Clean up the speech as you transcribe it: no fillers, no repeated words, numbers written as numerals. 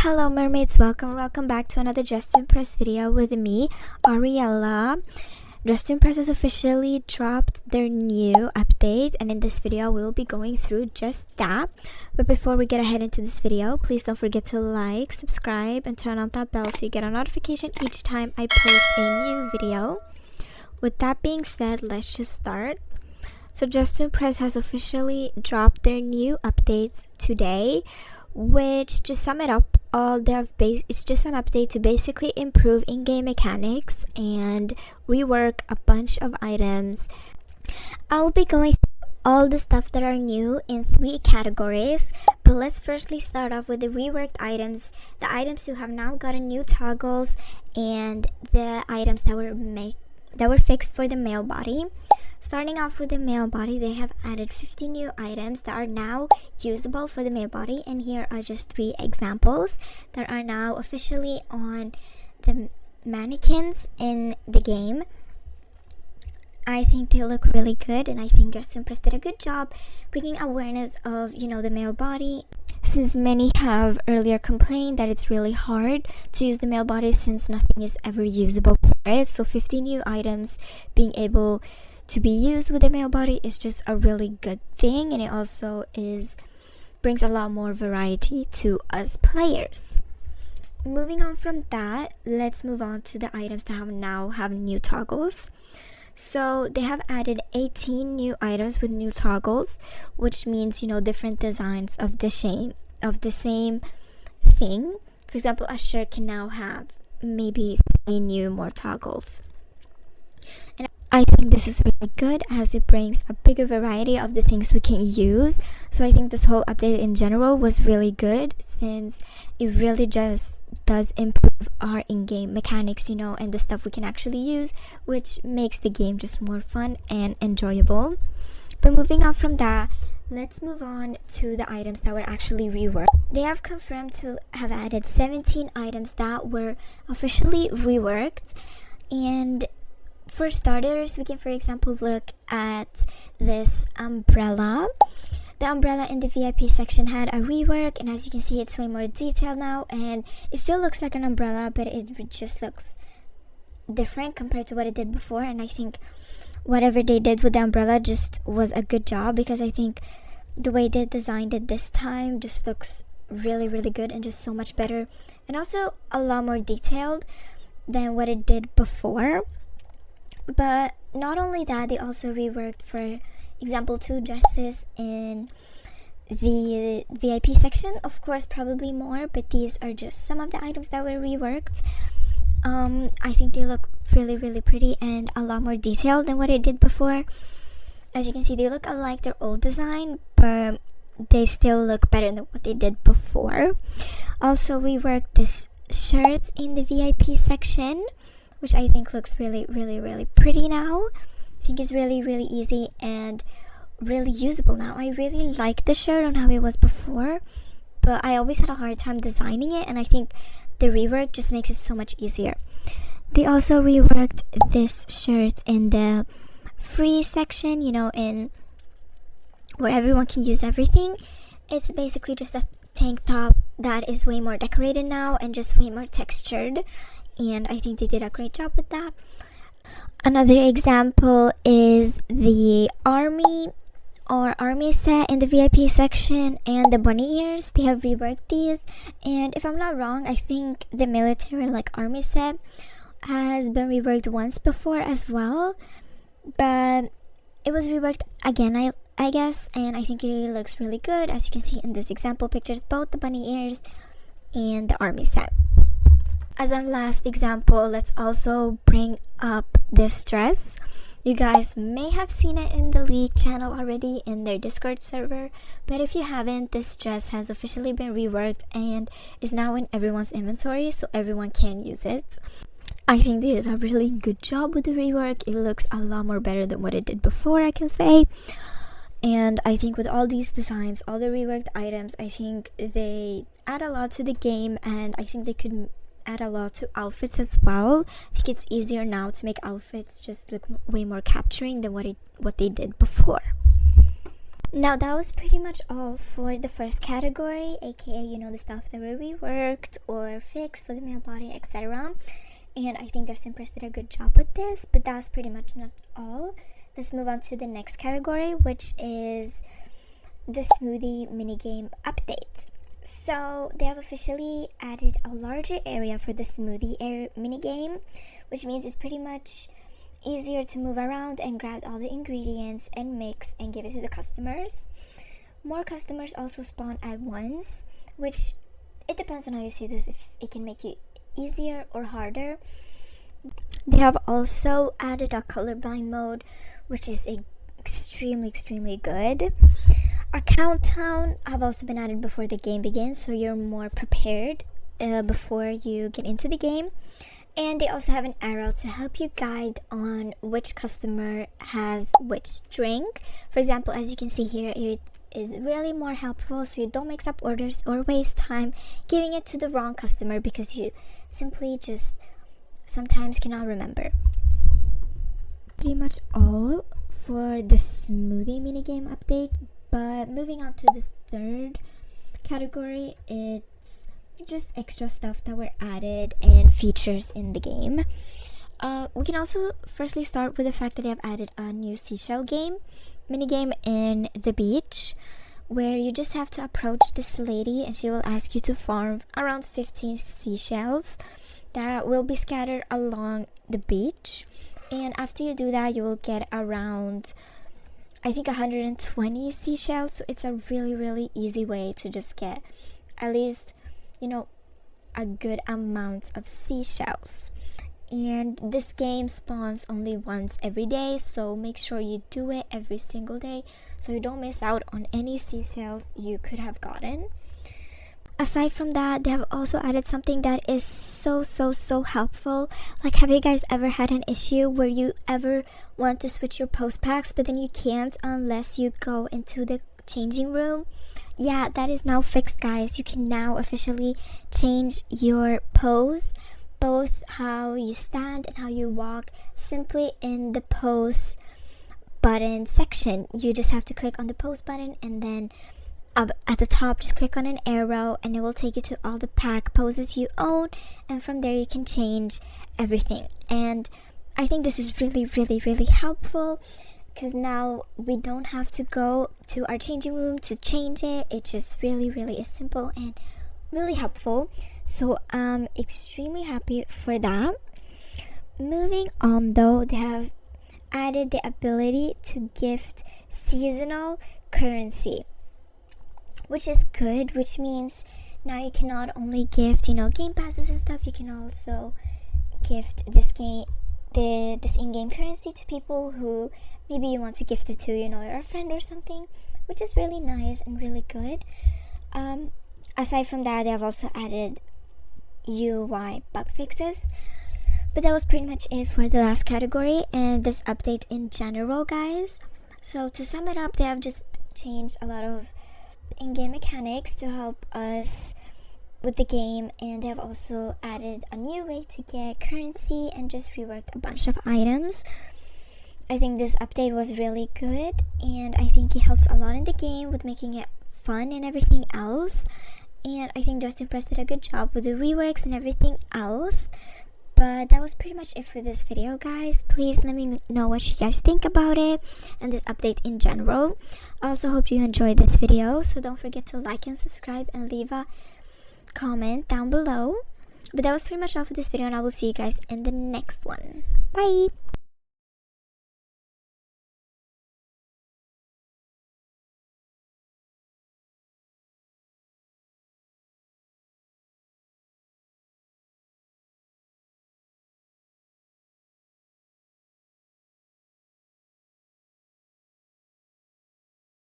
Hello mermaids, welcome back to another Dress to Impress video with me, Ariella. Dress to Impress has officially dropped their new update, and in this video we'll be going through just that. But before we get ahead into this video, please don't forget to like, subscribe, and turn on that bell so you get a notification each time I post a new video. With that being said, let's just start. So Dress to Impress has officially dropped their new updates today, which, to sum it up, it's just an update to basically improve in-game mechanics and rework a bunch of items. I'll be going through all the stuff that are new in 3 categories, but let's firstly start off with the reworked items, the items who have now gotten new toggles, and the items that were fixed for the male body. Starting off with the male body, they have added 50 new items that are now usable for the male body, and here are just 3 examples that are now officially on the mannequins in the game. I think they look really good, and I think Dress to Impress did a good job bringing awareness of, the male body, since many have earlier complained that it's really hard to use the male body since nothing is ever usable for it. So 50 new items being able to be used with the male body is just a really good thing, and it also brings a lot more variety to us players. Moving on from that, let's move on to the items that now have new toggles. So they have added 18 new items with new toggles, which means different designs of the same thing. For example, a shirt can now have maybe 3 new more toggles. And I think this is really good as it brings a bigger variety of the things we can use. So I think this whole update in general was really good, since it really just does improve our in-game mechanics, and the stuff we can actually use, which makes the game just more fun and enjoyable. But moving on from that, let's move on to the items that were actually reworked. They have confirmed to have added 17 items that were officially reworked, and for starters, we can, for example, look at this umbrella. The umbrella in the VIP section had a rework, and as you can see, it's way more detailed now, and it still looks like an umbrella, but it just looks different compared to what it did before. And I think whatever they did with the umbrella just was a good job, because I think the way they designed it this time just looks really, really good and just so much better, and also a lot more detailed than what it did before. But not only that, they also reworked, for example, 2 dresses in the VIP section. Of course, probably more, but these are just some of the items that were reworked. I think they look really, really pretty and a lot more detailed than what it did before. As you can see, they look unlike their old design, but they still look better than what they did before. Also reworked this shirt in the VIP section, which I think looks really, really, really pretty now. I think it's really, really easy and really usable now. I really like the shirt on how it was before, but I always had a hard time designing it, and I think the rework just makes it so much easier. They also reworked this shirt in the free section, in where everyone can use everything. It's basically just a tank top that is way more decorated now and just way more textured, and I think they did a great job with that. Another example is the army set in the VIP section and the bunny ears. They have reworked these, and if I'm not wrong, I think the military army set has been reworked once before as well, but it was reworked again, I guess, and I think it looks really good. As you can see in this example pictures, both the bunny ears and the army set. As a last example, let's also bring up this dress. You guys may have seen it in the League channel already in their Discord server, but if you haven't, this dress has officially been reworked and is now in everyone's inventory, so everyone can use it. I think they did a really good job with the rework. It looks a lot more better than what it did before, I can say. And I think with all these designs, all the reworked items, I think they add a lot to the game, and I think they could add a lot to outfits as well. I think it's easier now to make outfits just look way more capturing than what they did before. Now that was pretty much all for the first category, aka the stuff that were reworked or fixed for the male body, etc. And I think Justin Press did a good job with this, but that's pretty much not all. Let's move on to the next category, which is the Smoothie minigame update. So they have officially added a larger area for the Smoothie minigame, which means it's pretty much easier to move around and grab all the ingredients and mix and give it to the customers. More customers also spawn at once, which it depends on how you see this, if it can make it easier or harder. They have also added a colorblind mode, which is extremely good. A countdown have also been added before the game begins, so you're more prepared before you get into the game. And they also have an arrow to help you guide on which customer has which drink. For example, as you can see here, it is really more helpful so you don't mix up orders or waste time giving it to the wrong customer because you simply just sometimes cannot remember. Pretty much all for the Smoothie minigame update, but moving on to the third category, it's just extra stuff that were added and features in the game. We can also firstly start with the fact that they have added a new seashell minigame in the beach, where you just have to approach this lady and she will ask you to farm around 15 seashells that will be scattered along the beach. And after you do that, you will get around, I think, 120 seashells. So it's a really easy way to just get at least a good amount of seashells. And this game spawns only once every day, so make sure you do it every single day so you don't miss out on any seashells you could have gotten. Aside from that, they have also added something that is so helpful. Like, have you guys ever had an issue where you ever want to switch your post packs but then you can't unless you go into the changing room? Yeah, that is now fixed, guys. You can now officially change your pose, both how you stand and how you walk, simply in the pose button section. You just have to click on the pose button, and then up at the top just click on an arrow and it will take you to all the pack poses you own, and from there you can change everything. And I think this is really helpful, because now we don't have to go to our changing room to change it. It just really is simple and really helpful. So I'm extremely happy for that. Moving on though, they have added the ability to gift seasonal currency, which is good, which means now you can not only gift game passes and stuff, you can also gift this in-game currency to people who maybe you want to gift it to your friend or something, which is really nice and really good. Aside from that, they have also added UI bug fixes, but that was pretty much it for the last category and this update in general, guys. So to sum it up, they have just changed a lot of in-game mechanics to help us with the game, and they have also added a new way to get currency and just reworked a bunch of items. I think this update was really good, and I think it helps a lot in the game with making it fun and everything else. And I think Justin Press did a good job with the reworks and everything else. But that was pretty much it for this video, guys. Please let me know what you guys think about it and this update in general. I also hope you enjoyed this video, so don't forget to like and subscribe and leave a comment down below. But that was pretty much all for this video, and I will see you guys in the next one. Bye!